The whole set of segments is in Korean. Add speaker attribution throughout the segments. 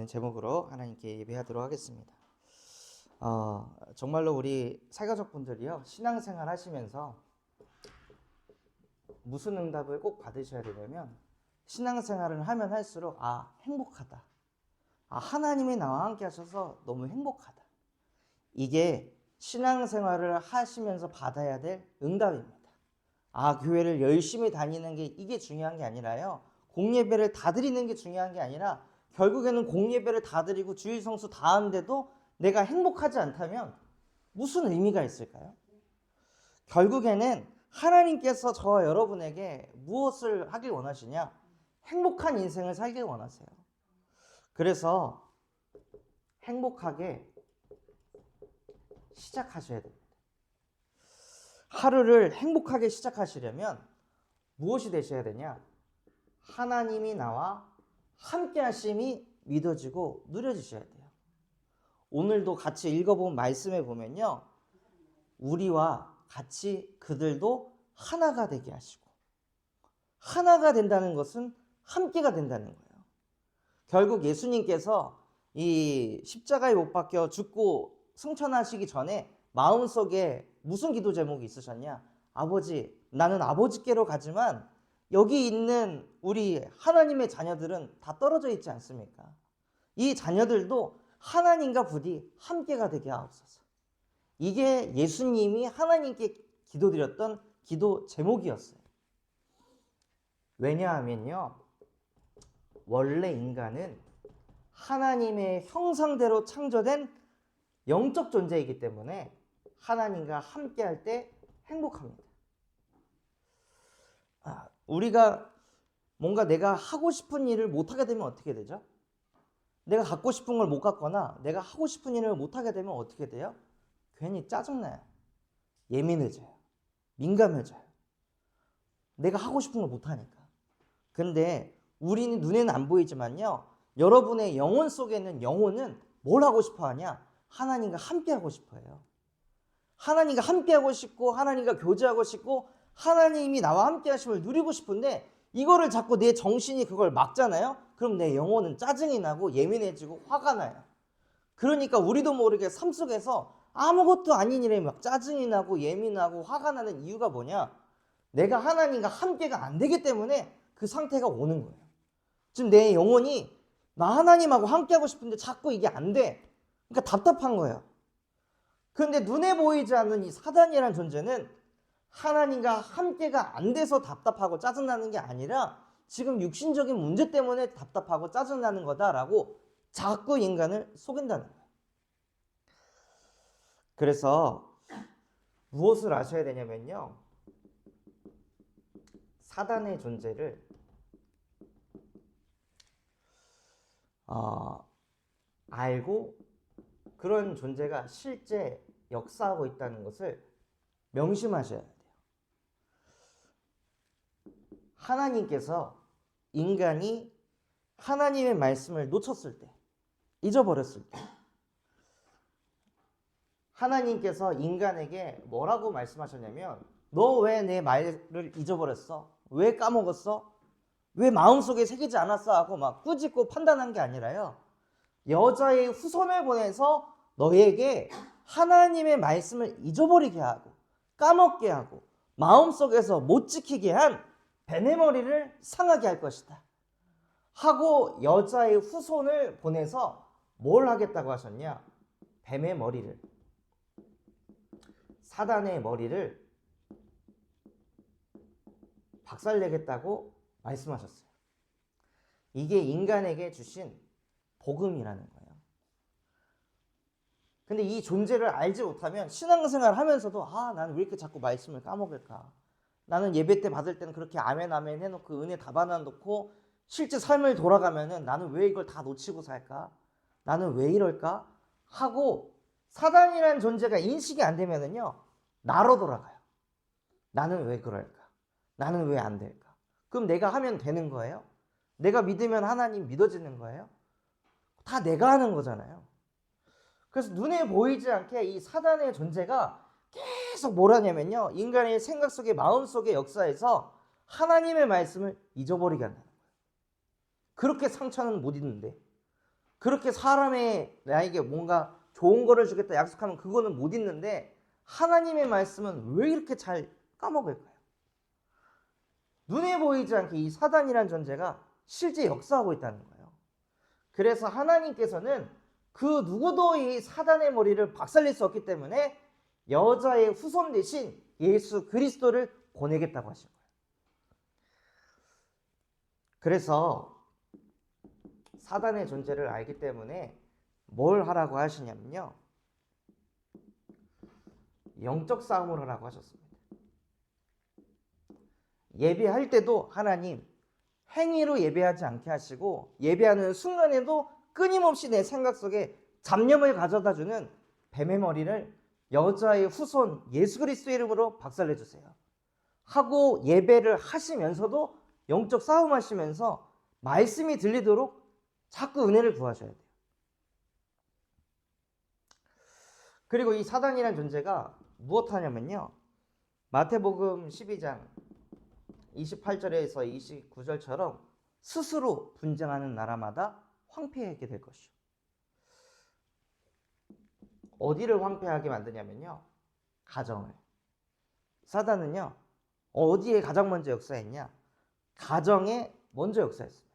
Speaker 1: 제목으로 하나님께 예배하도록 하겠습니다. 정말로 우리 사교적 분들이요, 신앙생활 하시면서 무슨 응답을 꼭 받으셔야 되냐면, 신앙생활을 하면 할수록 행복하다, 하나님이 나와 함께 하셔서 너무 행복하다, 이게 신앙생활을 하시면서 받아야 될 응답입니다. 교회를 열심히 다니는 게 이게 중요한 게 아니라요, 공예배를 다 드리는 게 중요한 게 아니라, 결국에는 공예배를 다 드리고 주일 성수 다 하는데도 내가 행복하지 않다면 무슨 의미가 있을까요? 결국에는 하나님께서 저와 여러분에게 무엇을 하길 원하시냐? 행복한 인생을 살길 원하세요. 그래서 행복하게 시작하셔야 됩니다. 하루를 행복하게 시작하시려면 무엇이 되셔야 되냐? 하나님이 나와 함께 하심이 믿어지고 누려지셔야 돼요. 오늘도 같이 읽어본 말씀에 보면요, 우리와 같이 그들도 하나가 되게 하시고, 하나가 된다는 것은 함께가 된다는 거예요. 결국 예수님께서 이 십자가에 못 박혀 죽고 승천하시기 전에 마음속에 무슨 기도 제목이 있으셨냐? 아버지, 나는 아버지께로 가지만 여기 있는 우리 하나님의 자녀들은 다 떨어져 있지 않습니까? 이 자녀들도 하나님과 부디 함께가 되게 하옵소서. 이게 예수님이 하나님께 기도드렸던 기도 제목이었어요. 왜냐하면요, 원래 인간은 하나님의 형상대로 창조된 영적 존재이기 때문에 하나님과 함께할 때 행복합니다. 우리가 뭔가 내가 하고 싶은 일을 못하게 되면 어떻게 되죠? 내가 갖고 싶은 걸 못 갖거나 내가 하고 싶은 일을 못하게 되면 어떻게 돼요? 괜히 짜증나요. 예민해져요. 민감해져요. 내가 하고 싶은 걸 못하니까. 근데 우리는 눈에는 안 보이지만요, 여러분의 영혼 속에 있는 영혼은 뭘 하고 싶어 하냐? 하나님과 함께 하고 싶어 해요. 하나님과 함께 하고 싶고, 하나님과 교제하고 싶고, 하나님이 나와 함께 하심을 누리고 싶은데, 이거를 자꾸 내 정신이 그걸 막잖아요? 그럼 내 영혼은 짜증이 나고 예민해지고 화가 나요. 그러니까 우리도 모르게 삶 속에서 아무것도 아닌 일에 막 짜증이 나고 예민하고 화가 나는 이유가 뭐냐? 내가 하나님과 함께가 안 되기 때문에 그 상태가 오는 거예요. 지금 내 영혼이 나 하나님하고 함께하고 싶은데 자꾸 이게 안 돼. 그러니까 답답한 거예요. 그런데 눈에 보이지 않는 이 사단이라는 존재는 하나님과 함께가 안 돼서 답답하고 짜증나는 게 아니라 지금 육신적인 문제 때문에 답답하고 짜증나는 거다라고 자꾸 인간을 속인다는 거예요. 그래서 무엇을 아셔야 되냐면요, 사단의 존재를 알고 그런 존재가 실제 역사하고 있다는 것을 명심하셔야 돼요. 하나님께서 인간이 하나님의 말씀을 놓쳤을 때, 잊어버렸을 때, 하나님께서 인간에게 뭐라고 말씀하셨냐면, 너 왜 내 말을 잊어버렸어? 왜 까먹었어? 왜 마음속에 새기지 않았어? 하고 막 꾸짖고 판단한 게 아니라요, 여자의 후손을 보내서 너에게 하나님의 말씀을 잊어버리게 하고 까먹게 하고 마음속에서 못 지키게 한 뱀의 머리를 상하게 할 것이다 하고 여자의 후손을 보내서 뭘 하겠다고 하셨냐? 뱀의 머리를, 사단의 머리를 박살내겠다고 말씀하셨어요. 이게 인간에게 주신 복음이라는 거예요. 근데 이 존재를 알지 못하면 신앙생활 하면서도 나는 왜 이렇게 자꾸 말씀을 까먹을까? 나는 예배 때 받을 때는 그렇게 아멘 아멘 해놓고 은혜 다 받아놓고 실제 삶을 돌아가면은 나는 왜 이걸 다 놓치고 살까? 나는 왜 이럴까? 하고 사단이라는 존재가 인식이 안 되면은요, 나로 돌아가요. 나는 왜 그럴까? 나는 왜 안 될까? 그럼 내가 하면 되는 거예요? 내가 믿으면 하나님 믿어지는 거예요? 다 내가 하는 거잖아요. 그래서 눈에 보이지 않게 이 사단의 존재가 계속 뭘 하냐면요, 인간의 생각 속에 마음 속의 역사에서 하나님의 말씀을 잊어버리게 한다는 거예요. 그렇게 상처는 못 잊는데 그렇게 사람의 나에게 뭔가 좋은 거를 주겠다 약속하면 그거는 못 잊는데 하나님의 말씀은 왜 이렇게 잘 까먹을까요? 눈에 보이지 않게 이 사단이란 존재가 실제 역사하고 있다는 거예요. 그래서 하나님께서는 그 누구도 이 사단의 머리를 박살낼 수 없기 때문에 여자의 후손 대신 예수 그리스도를 보내겠다고 하신 거예요. 그래서 사단의 존재를 알기 때문에 뭘 하라고 하시냐면요, 영적 싸움을 하라고 하셨습니다. 예배할 때도 하나님 행위로 예배하지 않게 하시고, 예배하는 순간에도 끊임없이 내 생각 속에 잡념을 가져다주는 뱀의 머리를 여자의 후손 예수 그리스도의 이름으로 박살내 주세요 하고, 예배를 하시면서도 영적 싸움 하시면서 말씀이 들리도록 자꾸 은혜를 구하셔야 돼요. 그리고 이 사단이라는 존재가 무엇 하냐면요, 마태복음 12장 28절에서 29절처럼 스스로 분쟁하는 나라마다 황폐하게 될 것이요. 어디를 황폐하게 만드냐면요, 가정을. 사단은요, 어디에 가장 먼저 역사했냐? 가정에 먼저 역사했습니다.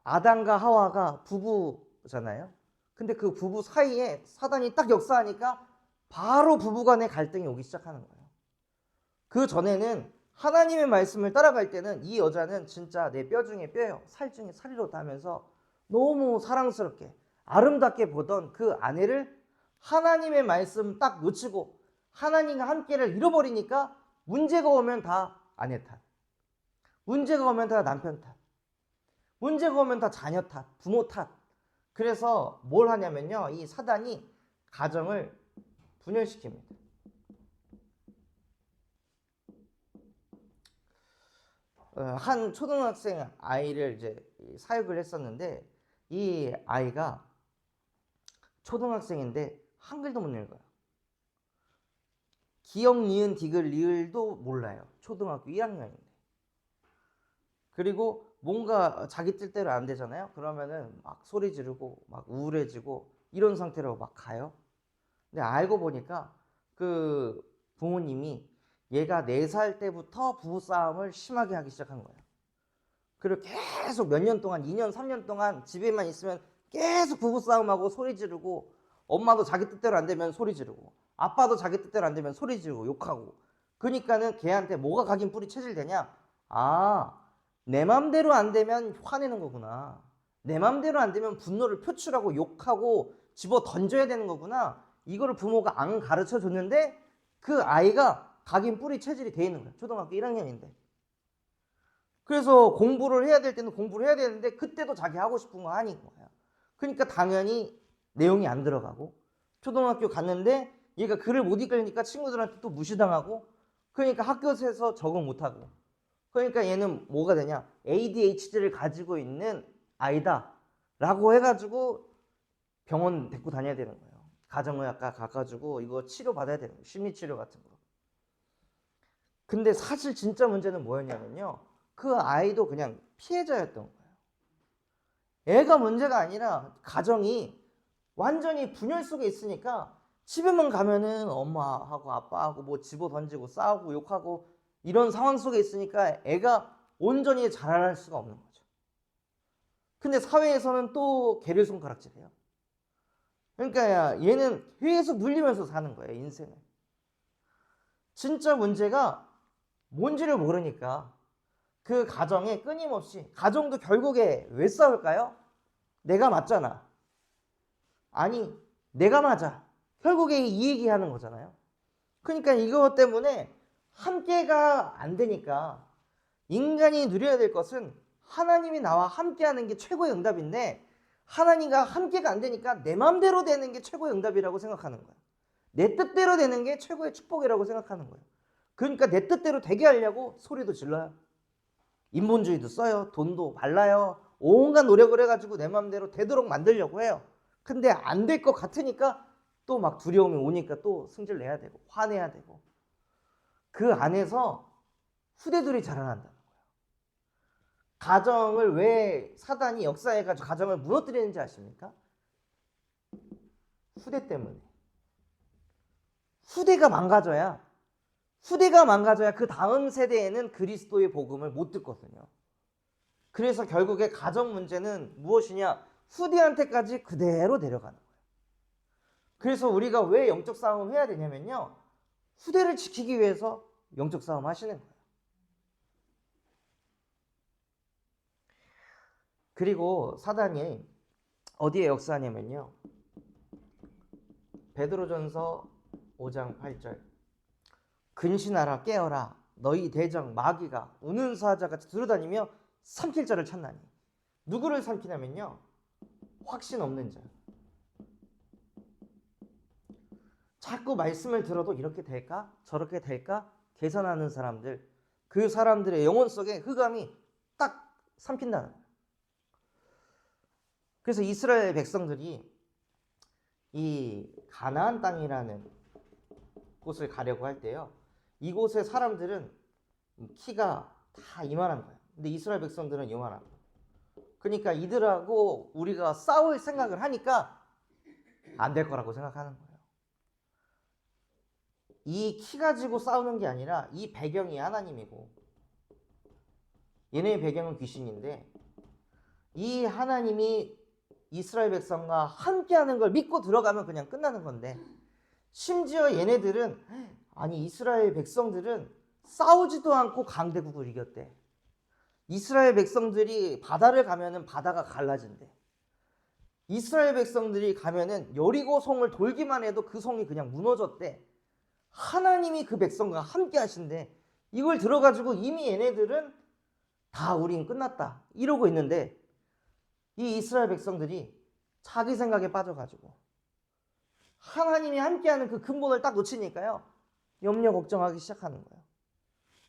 Speaker 1: 아담과 하와가 부부잖아요. 근데 그 부부 사이에 사단이 딱 역사하니까 바로 부부간의 갈등이 오기 시작하는 거예요. 그 전에는 하나님의 말씀을 따라갈 때는 이 여자는 진짜 내 뼈 중에 뼈요, 살 중에 살이로다 하면서 너무 사랑스럽게 아름답게 보던 그 아내를 하나님의 말씀 딱 놓치고 하나님과 함께를 잃어버리니까 문제가 오면 다 아내 탓, 문제가 오면 다 남편 탓, 문제가 오면 다 자녀 탓, 부모 탓. 그래서 뭘 하냐면요, 이 사단이 가정을 분열시킵니다. 한 초등학생 아이를 이제 사육을 했었는데, 이 아이가 초등학생인데 한글도 못 읽어요. 기역, 니은, 디귿, 리을도 몰라요. 초등학교 1학년인데. 그리고 뭔가 자기 뜻대로 안 되잖아요. 그러면은 막 소리 지르고 막 우울해지고 이런 상태로 막 가요. 근데 알고 보니까 그 부모님이 얘가 4살 때부터 부부싸움을 심하게 하기 시작한 거예요. 그리고 계속 몇 년 동안, 2년, 3년 동안 집에만 있으면 계속 부부싸움하고 소리 지르고, 엄마도 자기 뜻대로 안 되면 소리 지르고, 아빠도 자기 뜻대로 안 되면 소리 지르고 욕하고. 그러니까는 걔한테 뭐가 각인 뿌리 체질되냐? 아, 내 맘대로 안 되면 화내는 거구나. 내 맘대로 안 되면 분노를 표출하고 욕하고 집어 던져야 되는 거구나. 이거를 부모가 안 가르쳐 줬는데 그 아이가 각인 뿌리 체질이 돼 있는 거야. 초등학교 1학년인데. 그래서 공부를 해야 될 때는 공부를 해야 되는데 그때도 자기 하고 싶은 거 하는 거야. 그러니까 당연히 내용이 안 들어가고, 초등학교 갔는데 얘가 글을 못 읽으니까 친구들한테 또 무시당하고, 그러니까 학교에서 적응 못하고, 그러니까 얘는 뭐가 되냐, ADHD를 가지고 있는 아이다 라고 해가지고 병원 데리고 다녀야 되는 거예요. 가정의학과 가가지고 이거 치료받아야 되는 거예요. 심리치료 같은 거. 근데 사실 진짜 문제는 뭐였냐면요, 그 아이도 그냥 피해자였던 거예요. 애가 문제가 아니라 가정이 완전히 분열 속에 있으니까 집에만 가면은 엄마하고 아빠하고 뭐 집어 던지고 싸우고 욕하고 이런 상황 속에 있으니까 애가 온전히 자랄 수가 없는 거죠. 근데 사회에서는 또 개를 손가락질해요. 그러니까 얘는 계속 눌리면서 사는 거예요, 인생을. 진짜 문제가 뭔지를 모르니까 그 가정에 끊임없이, 가정도 결국에 왜 싸울까요? 내가 맞잖아. 아니, 내가 맞아. 결국에 이 얘기하는 거잖아요. 그러니까 이것 때문에 함께가 안 되니까 인간이 누려야 될 것은 하나님이 나와 함께하는 게 최고의 응답인데, 하나님과 함께가 안 되니까 내 맘대로 되는 게 최고의 응답이라고 생각하는 거예요. 내 뜻대로 되는 게 최고의 축복이라고 생각하는 거예요. 그러니까 내 뜻대로 되게 하려고 소리도 질러요. 인본주의도 써요. 돈도 발라요. 온갖 노력을 해가지고 내 맘대로 되도록 만들려고 해요. 근데 안 될 것 같으니까 또 막 두려움이 오니까 또 승질 내야 되고 화내야 되고, 그 안에서 후대들이 자라난다는 거예요. 가정을 왜 사단이 역사해가지고 가정을 무너뜨리는지 아십니까? 후대 때문에. 후대가 망가져야 그 다음 세대에는 그리스도의 복음을 못 듣거든요. 그래서 결국에 가정 문제는 무엇이냐? 후대한테까지 그대로 내려가는 거예요. 그래서 우리가 왜 영적 싸움을 해야 되냐면요, 후대를 지키기 위해서 영적 싸움 하시는 거예요. 그리고 사단이 어디에 역사하냐면요, 베드로전서 5장 8절, 근신하라 깨어라 너희 대적 마귀가 우는 사자같이 두루다니며 삼킬 자를 찾나니. 누구를 삼키냐면요, 확신 없는 자. 자꾸 말씀을 들어도 이렇게 될까 저렇게 될까 계산하는 사람들, 그 사람들의 영혼 속에 흑암이 딱 삼킨다는 거예요. 그래서 이스라엘 백성들이 이 가나안 땅이라는 곳을 가려고 할 때요, 이곳의 사람들은 키가 다 이만한 거예요. 근데 이스라엘 백성들은 요만하고. 그러니까 이들하고 우리가 싸울 생각을 하니까 안 될 거라고 생각하는 거예요. 이 키 가지고 싸우는 게 아니라 이 배경이 하나님이고 얘네의 배경은 귀신인데, 이 하나님이 이스라엘 백성과 함께하는 걸 믿고 들어가면 그냥 끝나는 건데, 심지어 얘네들은, 아니 이스라엘 백성들은 싸우지도 않고 강대국을 이겼대. 이스라엘 백성들이 바다를 가면은 바다가 갈라진대. 이스라엘 백성들이 가면은 여리고 성을 돌기만 해도 그 성이 그냥 무너졌대. 하나님이 그 백성과 함께 하신대. 이걸 들어가지고 이미 얘네들은 다 우린 끝났다 이러고 있는데, 이 이스라엘 백성들이 자기 생각에 빠져가지고 하나님이 함께하는 그 근본을 딱 놓치니까요, 염려 걱정하기 시작하는 거예요.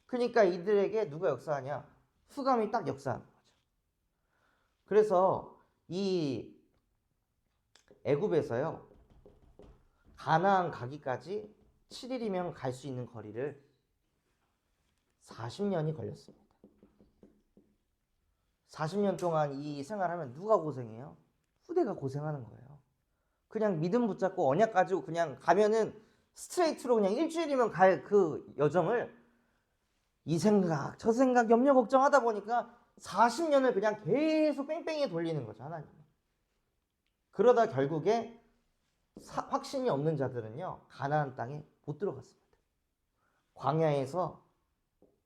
Speaker 1: 그러니까 이들에게 누가 역사하냐? 흑암이 딱 역사하는 거죠. 그래서 이 애굽에서요, 가나안 가기까지 7일이면 갈 수 있는 거리를 40년이 걸렸습니다. 40년 동안 이 생활하면 누가 고생해요? 후대가 고생하는 거예요. 그냥 믿음 붙잡고 언약 가지고 그냥 가면은 스트레이트로 그냥 일주일이면 갈 그 여정을 이 생각 저 생각 염려 걱정하다 보니까 40년을 그냥 계속 뺑뺑이 돌리는 거죠, 하나님. 그러다 결국에 확신이 없는 자들은요, 가나안 땅에 못 들어갔습니다. 광야에서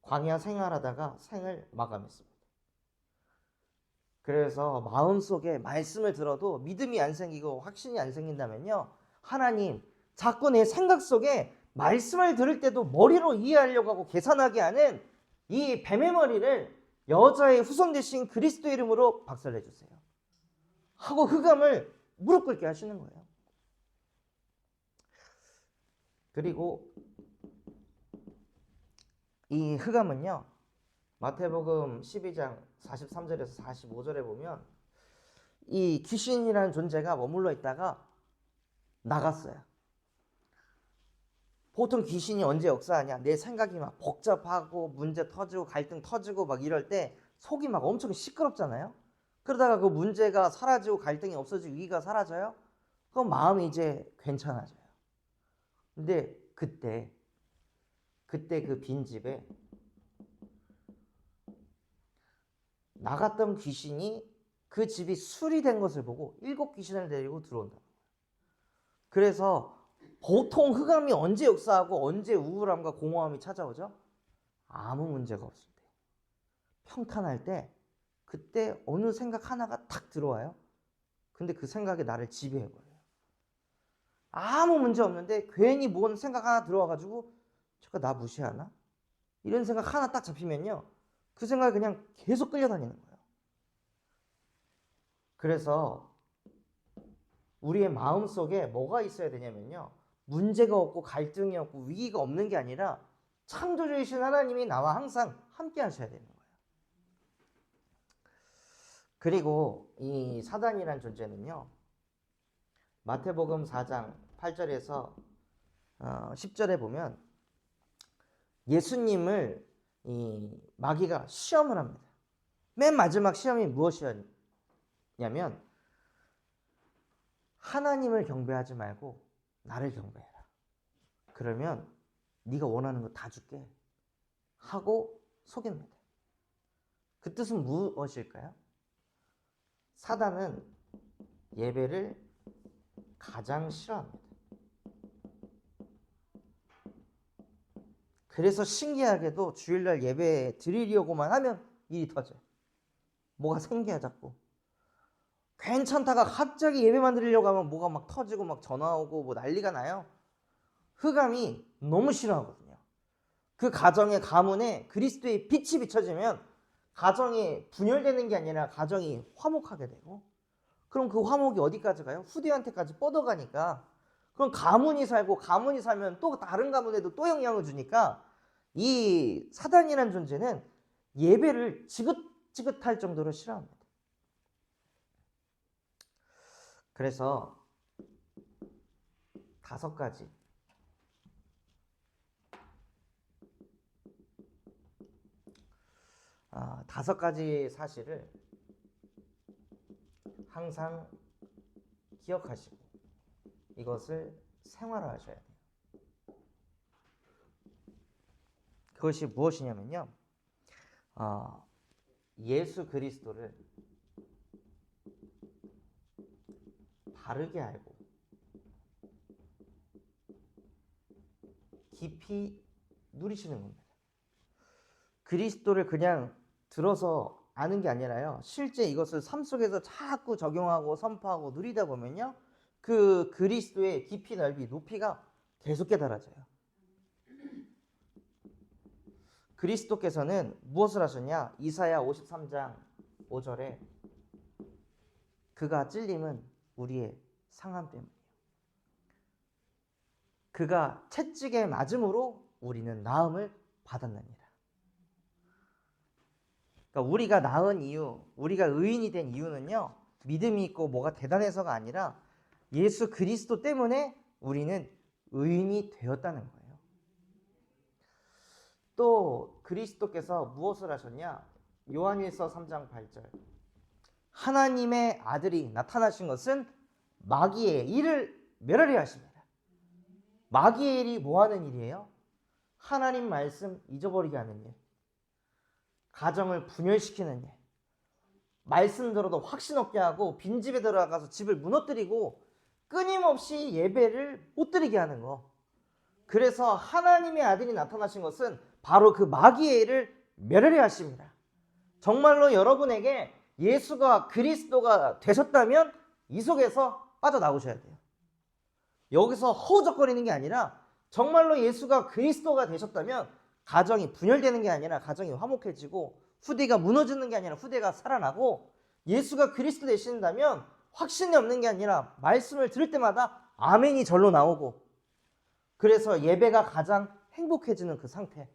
Speaker 1: 광야 생활하다가 생을 마감했습니다. 그래서 마음속에 말씀을 들어도 믿음이 안 생기고 확신이 안 생긴다면요, 하나님, 자꾸 내 생각 속에 말씀을 들을 때도 머리로 이해하려고 하고 계산하게 하는 이 뱀의 머리를 여자의 후손 되신 그리스도의 이름으로 박살내 주세요 하고 흑암을 무릎 꿇게 하시는 거예요. 그리고 이 흑암은요, 마태복음 12장 43절에서 45절에 보면 이 귀신이라는 존재가 머물러 있다가 나갔어요. 보통 귀신이 언제 역사하냐? 내 생각이 막 복잡하고 문제 터지고 갈등 터지고 막 이럴 때 속이 막 엄청 시끄럽잖아요. 그러다가 그 문제가 사라지고 갈등이 없어지고 위기가 사라져요. 그럼 마음이 이제 괜찮아져요. 근데 그때 그 빈집에 나갔던 귀신이 그 집이 수리된 것을 보고 7 귀신을 데리고 들어온다. 그래서 보통 흑암이 언제 역사하고 언제 우울함과 공허함이 찾아오죠? 아무 문제가 없을 때, 평탄할 때, 그때 어느 생각 하나가 탁 들어와요. 근데 그 생각이 나를 지배해버려요. 아무 문제 없는데 괜히 뭔 생각 하나 들어와가지고 저거 나 무시하나? 이런 생각 하나 딱 잡히면요, 그 생각이 그냥 계속 끌려다니는 거예요. 그래서 우리의 마음속에 뭐가 있어야 되냐면요, 문제가 없고 갈등이 없고 위기가 없는 게 아니라 창조주이신 하나님이 나와 항상 함께 하셔야 되는 거예요. 그리고 이 사단이란 존재는요, 마태복음 4장 8절에서 10절에 보면 예수님을 이 마귀가 시험을 합니다. 맨 마지막 시험이 무엇이었냐면 하나님을 경배하지 말고 나를 경배해라. 그러면 네가 원하는 거 다 줄게 하고 속입니다. 그 뜻은 무엇일까요? 사단은 예배를 가장 싫어합니다. 그래서 신기하게도 주일날 예배 드리려고만 하면 일이 터져요. 뭐가 생겨야 자꾸. 괜찮다가 갑자기 예배만 드리려고 하면 뭐가 막 터지고 막 전화 오고 뭐 난리가 나요. 흑암이 너무 싫어하거든요. 그 가정의 가문에 그리스도의 빛이 비춰지면 가정이 분열되는 게 아니라 가정이 화목하게 되고, 그럼 그 화목이 어디까지 가요? 후대한테까지 뻗어가니까, 그럼 가문이 살고 가문이 살면 또 다른 가문에도 또 영향을 주니까 이 사단이라는 존재는 예배를 지긋지긋할 정도로 싫어합니다. 그래서 5가지 다섯 가지 사실을 항상 기억하시고 이것을 생활화하셔야 돼요. 그것이 무엇이냐면요, 예수 그리스도를 바르게 알고 깊이 누리시는 겁니다. 그리스도를 그냥 들어서 아는 게 아니라요, 실제 이것을 삶 속에서 자꾸 적용하고 선포하고 누리다 보면요, 그 그리스도의 깊이 넓이 높이가 계속 깨달아져요. 그리스도께서는 무엇을 하셨냐? 이사야 53장 5절에 그가 찔림은 우리의 상함 때문이에요. 그가 채찍에 맞음으로 우리는 나음을 받았느니라. 그러니까 우리가 나은 이유, 우리가 의인이 된 이유는요, 믿음이 있고 뭐가 대단해서가 아니라 예수 그리스도 때문에 우리는 의인이 되었다는 거예요. 또 그리스도께서 무엇을 하셨냐? 요한일서 3장 8절, 하나님의 아들이 나타나신 것은 마귀의 일을 멸하려 하십니다. 마귀의 일이 뭐 하는 일이에요? 하나님 말씀 잊어버리게 하는 일, 가정을 분열시키는 일, 말씀 들어도 확신 없게 하고 빈집에 들어가서 집을 무너뜨리고 끊임없이 예배를 못 드리게 하는 거. 그래서 하나님의 아들이 나타나신 것은 바로 그 마귀의 일을 멸하려 하십니다. 정말로 여러분에게 예수가 그리스도가 되셨다면 이 속에서 빠져나오셔야 돼요. 여기서 허우적거리는 게 아니라 정말로 예수가 그리스도가 되셨다면 가정이 분열되는 게 아니라 가정이 화목해지고, 후대가 무너지는 게 아니라 후대가 살아나고, 예수가 그리스도 되신다면 확신이 없는 게 아니라 말씀을 들을 때마다 아멘이 절로 나오고, 그래서 예배가 가장 행복해지는 그 상태,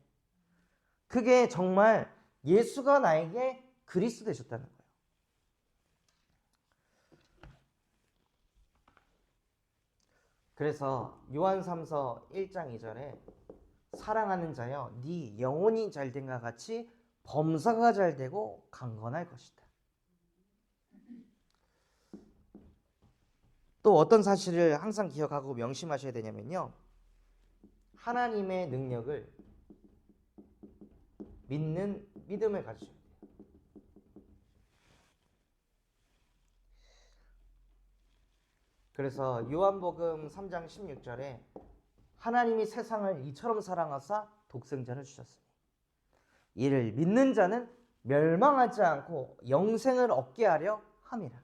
Speaker 1: 그게 정말 예수가 나에게 그리스도 되셨다는 거예요. 그래서 요한 3서 1장 2절에 사랑하는 자여 네 영혼이 잘된과 같이 범사가 잘되고 강건할 것이다. 또 어떤 사실을 항상 기억하고 명심하셔야 되냐면요, 하나님의 능력을 믿는 믿음을 가지셔야 돼요. 그래서 요한복음 3장 16절에 하나님이 세상을 이처럼 사랑하사 독생자를 주셨으니 이를 믿는 자는 멸망하지 않고 영생을 얻게 하려 함이라.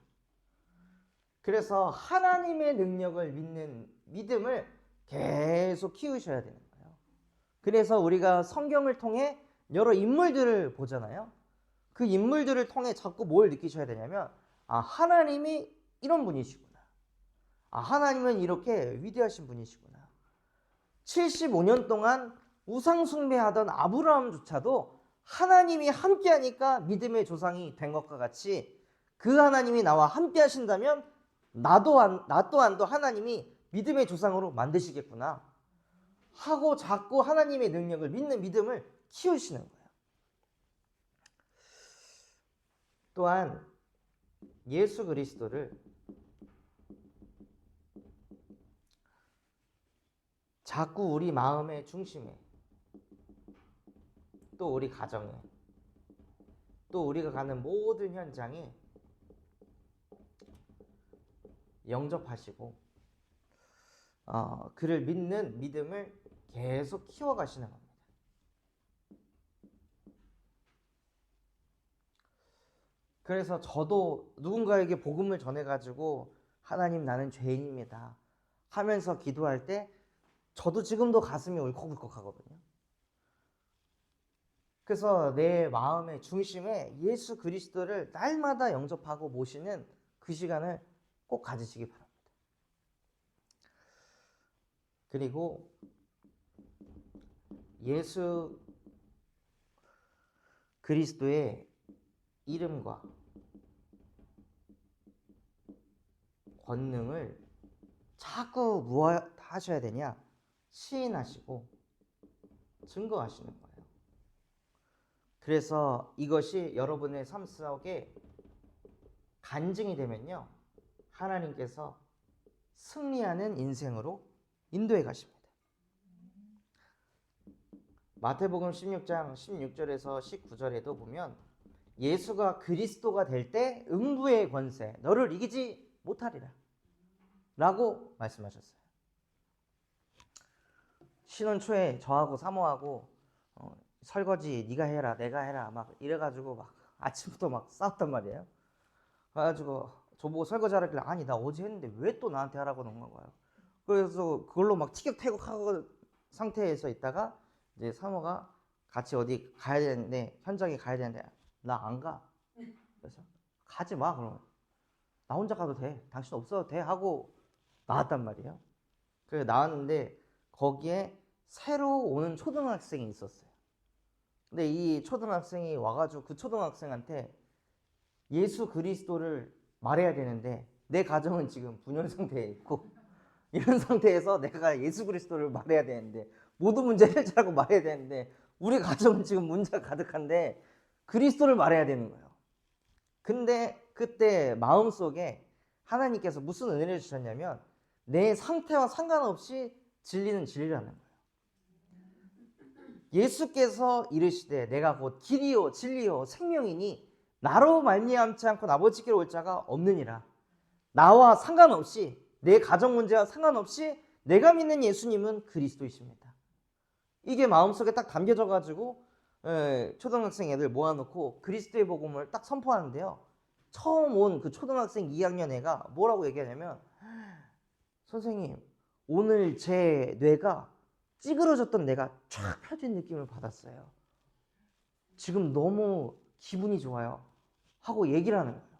Speaker 1: 그래서 하나님의 능력을 믿는 믿음을 계속 키우셔야 되는 거예요. 그래서 우리가 성경을 통해 여러 인물들을 보잖아요. 그 인물들을 통해 자꾸 뭘 느끼셔야 되냐면, 하나님이 이런 분이시구나. 하나님은 이렇게 위대하신 분이시구나. 75년 동안 우상 숭배하던 아브라함조차도 하나님이 함께하니까 믿음의 조상이 된 것과 같이, 그 하나님이 나와 함께 하신다면 나 또한도 하나님이 믿음의 조상으로 만드시겠구나 하고 자꾸 하나님의 능력을 믿는 믿음을 키우시는 거예요. 또한 예수 그리스도를 자꾸 우리 마음의 중심에, 또 우리 가정에, 또 우리가 가는 모든 현장에 영접하시고 그를 믿는 믿음을 계속 키워가시는 겁니다. 그래서 저도 누군가에게 복음을 전해가지고 하나님 나는 죄인입니다 하면서 기도할 때 저도 지금도 가슴이 울컥울컥 하거든요. 그래서 내 마음의 중심에 예수 그리스도를 날마다 영접하고 모시는 그 시간을 꼭 가지시기 바랍니다. 그리고 예수 그리스도의 이름과 권능을 자꾸 무엇하셔야 되냐? 시인하시고 증거하시는 거예요. 그래서 이것이 여러분의 삶 속에 간증이 되면요, 하나님께서 승리하는 인생으로 인도해 가십니다. 마태복음 16장 16절에서 19절에도 보면 예수가 그리스도가 될 때 음부의 권세 너를 이기지 못하리라 라고 말씀하셨어요. 신혼 초에 저하고 사모하고 설거지 네가 해라 내가 해라 막 이래가지고 막 아침부터 막 싸웠단 말이에요. 그래가지고 저보고 설거지 하라길래 아니 나 어제 했는데 왜 또 나한테 하라고 그런 거예요. 그래서 그걸로 막 티격태격하고 상태에서 있다가 이제 사모가 같이 어디 가야 되는데 현장에 가야 되는데 나 안 가. 그래서 가지 마 그럼. 나 혼자 가도 돼. 당신 없어도 돼 하고 나왔단 말이에요. 그래서 나왔는데 거기에 새로 오는 초등학생이 있었어요. 근데 이 초등학생이 와가지고 그 초등학생한테 예수 그리스도를 말해야 되는데 내 가정은 지금 분열 상태에 있고 이런 상태에서 내가 예수 그리스도를 말해야 되는데 모든 문제를 해결하고 말해야 되는데 우리 가정은 지금 문제가 가득한데 그리스도를 말해야 되는 거예요. 근데 그때 마음속에 하나님께서 무슨 은혜를 주셨냐면 내 상태와 상관없이 진리는 진리라는 거예요. 예수께서 이르시되 내가 곧 길이요 진리요 생명이니 나로 말미암지 않고 아버지께로 올 자가 없느니라. 나와 상관없이 내 가정 문제와 상관없이 내가 믿는 예수님은 그리스도이십니다. 이게 마음속에 딱 담겨져 가지고 초등학생 애들 모아놓고 그리스도의 복음을 딱 선포하는데요. 처음 온 그 초등학생 2학년 애가 뭐라고 얘기하냐면 선생님 오늘 제 뇌가 찌그러졌던 뇌가 쫙 펴진 느낌을 받았어요. 지금 너무 기분이 좋아요 하고 얘기를 하는 거예요.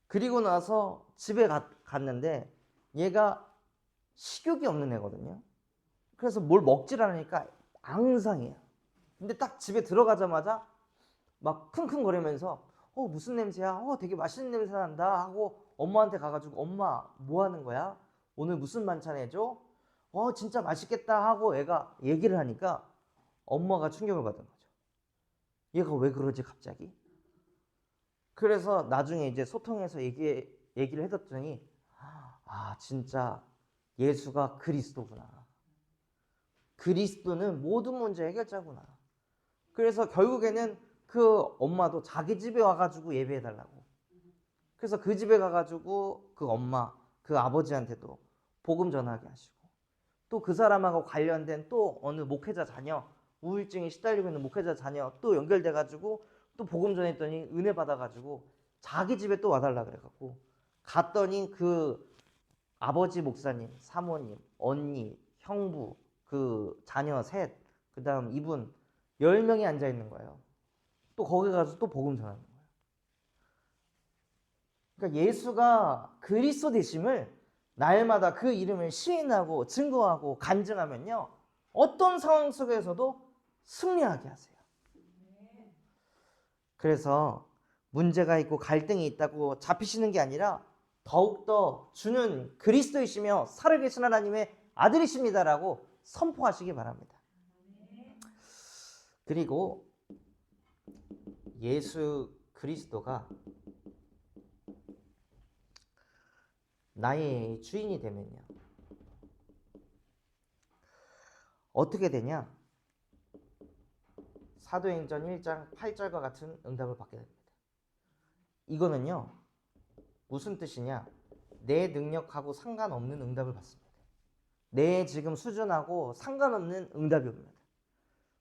Speaker 1: 그리고 나서 집에 갔는데 얘가 식욕이 없는 애거든요. 그래서 뭘 먹질 않으니까 앙상해요. 근데 딱 집에 들어가자마자 막 킁킁거리면서 무슨 냄새야? 되게 맛있는 냄새 난다 하고 엄마한테 가가지고 엄마 뭐 하는 거야? 오늘 무슨 반찬 해줘? 진짜 맛있겠다 하고 애가 얘기를 하니까 엄마가 충격을 받은 거죠. 얘가 왜 그러지 갑자기? 그래서 나중에 이제 소통해서 얘기를 해줬더니 진짜 예수가 그리스도구나. 그리스도는 모든 문제 해결자구나. 그래서 결국에는 그 엄마도 자기 집에 와가지고 예배해달라고. 그래서 그 집에 가가지고 그 엄마, 그 아버지한테도 복음 전하게 하시고 또 그 사람하고 관련된 또 어느 목회자 자녀, 우울증에 시달리고 있는 목회자 자녀 또 연결돼가지고 또 복음 전했더니 은혜 받아가지고 자기 집에 또 와달라 그래갖고 갔더니 그 아버지 목사님, 사모님, 언니, 형부, 그 자녀 셋, 그 다음 이분 10명이 앉아있는 거예요. 또 거기 가서 또 복음 전하는 거예요. 그러니까 예수가 그리스도 되심을 날마다 그 이름을 시인하고 증거하고 간증하면요 어떤 상황 속에서도 승리하게 하세요. 그래서 문제가 있고 갈등이 있다고 잡히시는 게 아니라 더욱더 주는 그리스도이시며 살아계신 하나님의 아들이십니다라고 선포하시기 바랍니다. 그리고 예수 그리스도가 나의 주인이 되면요, 어떻게 되냐? 사도행전 1장 8절과 같은 응답을 받게 됩니다. 이거는요, 무슨 뜻이냐? 내 능력하고 상관없는 응답을 받습니다. 내 지금 수준하고 상관없는 응답이 옵니다.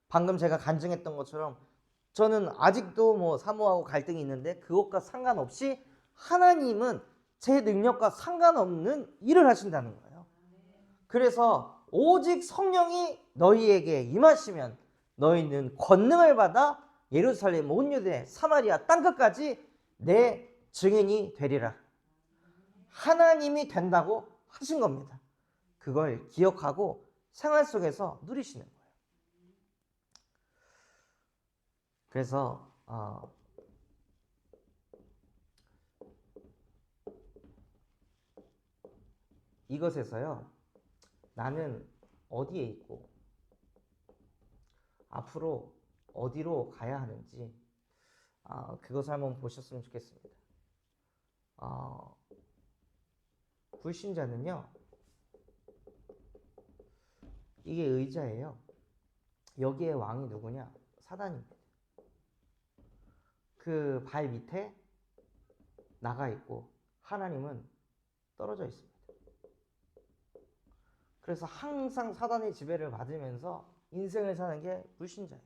Speaker 1: 방금 제가 간증했던 것처럼 저는 아직도 뭐 사모하고 갈등이 있는데 그것과 상관없이 하나님은 제 능력과 상관없는 일을 하신다는 거예요. 그래서 오직 성령이 너희에게 임하시면 너희는 권능을 받아 예루살렘 온 유대 사마리아 땅끝까지 내 증인이 되리라. 하나님이 된다고 하신 겁니다. 그걸 기억하고 생활 속에서 누리시는 거예요. 그래서 이것에서요, 나는 어디에 있고 앞으로 어디로 가야 하는지 그것을 한번 보셨으면 좋겠습니다. 불신자는요, 이게 의자예요. 여기에 왕이 누구냐? 사단입니다. 그 발 밑에 나가 있고 하나님은 떨어져 있습니다. 그래서 항상 사단의 지배를 받으면서 인생을 사는 게 불신자예요.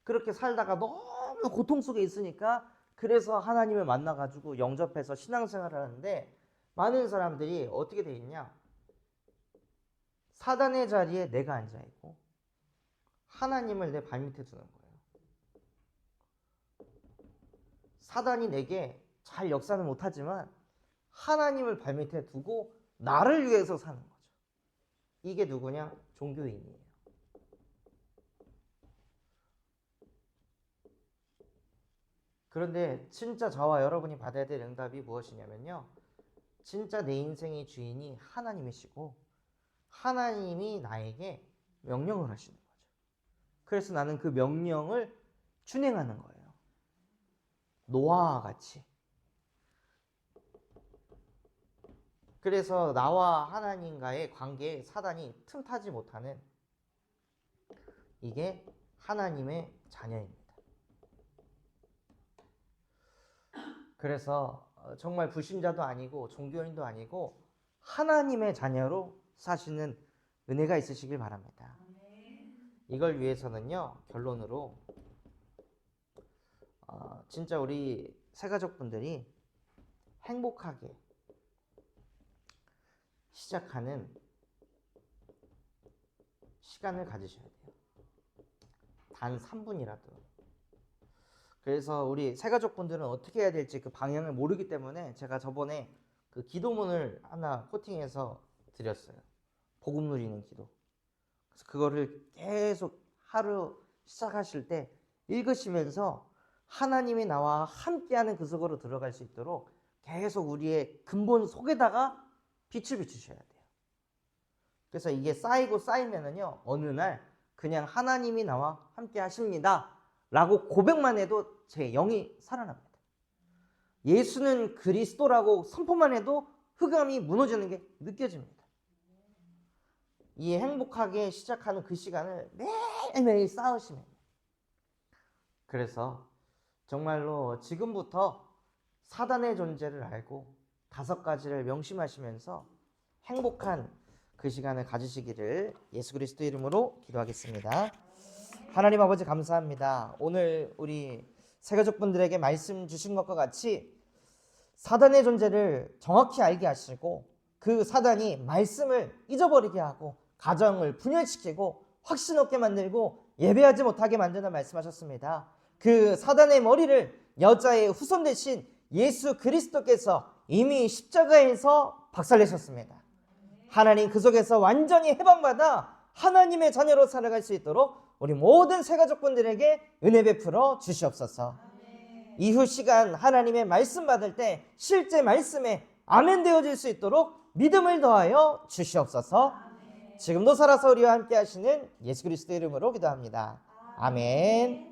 Speaker 1: 그렇게 살다가 너무 고통 속에 있으니까 그래서 하나님을 만나가지고 영접해서 신앙생활을 하는데, 많은 사람들이 어떻게 돼 있냐? 사단의 자리에 내가 앉아있고 하나님을 내 발밑에 두는 거예요. 사단이 내게 잘 역사는 못하지만 하나님을 발밑에 두고 나를 위해서 사는 거죠. 이게 누구냐? 종교인이에요. 그런데 진짜 저와 여러분이 받아야 될 응답이 무엇이냐면요, 진짜 내 인생의 주인이 하나님이시고 하나님이 나에게 명령을 하시는 거죠. 그래서 나는 그 명령을 준행하는 거예요. 노아와 같이. 그래서 나와 하나님과의 관계에 사단이 틈타지 못하는, 이게 하나님의 자녀입니다. 그래서 정말 불신자도 아니고 종교인도 아니고 하나님의 자녀로 사시는 은혜가 있으시길 바랍니다. 이걸 위해서는요, 결론으로 진짜 우리 새가족분들이 행복하게 시작하는 시간을 가지셔야 돼요. 단 3분이라도. 그래서 우리 새가족분들은 어떻게 해야 될지 그 방향을 모르기 때문에 제가 저번에 그 기도문을 하나 코팅해서 드렸어요. 복음 누리는 기도. 그래서 그거를 계속 하루 시작하실 때 읽으시면서 하나님이 나와 함께하는 그 속으로 들어갈 수 있도록 계속 우리의 근본 속에다가 빛을 비추셔야 돼요. 그래서 이게 쌓이고 쌓이면은요, 어느 날 그냥 하나님이 나와 함께 하십니다 라고 고백만 해도 제 영이 살아납니다. 예수는 그리스도라고 선포만 해도 흑암이 무너지는 게 느껴집니다. 이 행복하게 시작하는 그 시간을 매일매일 쌓으시면, 그래서 정말로 지금부터 사단의 존재를 알고 5가지를 명심하시면서 행복한 그 시간을 가지시기를 예수 그리스도 이름으로 기도하겠습니다. 하나님 아버지 감사합니다. 오늘 우리 새가족분들에게 말씀 주신 것과 같이 사단의 존재를 정확히 알게 하시고 그 사단이 말씀을 잊어버리게 하고 가정을 분열시키고 확신 없게 만들고 예배하지 못하게 만드는 말씀하셨습니다. 그 사단의 머리를 여자의 후손 대신 예수 그리스도께서 이미 십자가에서 박살내셨습니다. 하나님 그 속에서 완전히 해방받아 하나님의 자녀로 살아갈 수 있도록 우리 모든 새가족분들에게 은혜 베풀어 주시옵소서. 이후 시간 하나님의 말씀 받을 때 실제 말씀에 아멘 되어질 수 있도록 믿음을 더하여 주시옵소서. 지금도 살아서 우리와 함께 하시는 예수 그리스도의 이름으로 기도합니다. 아멘.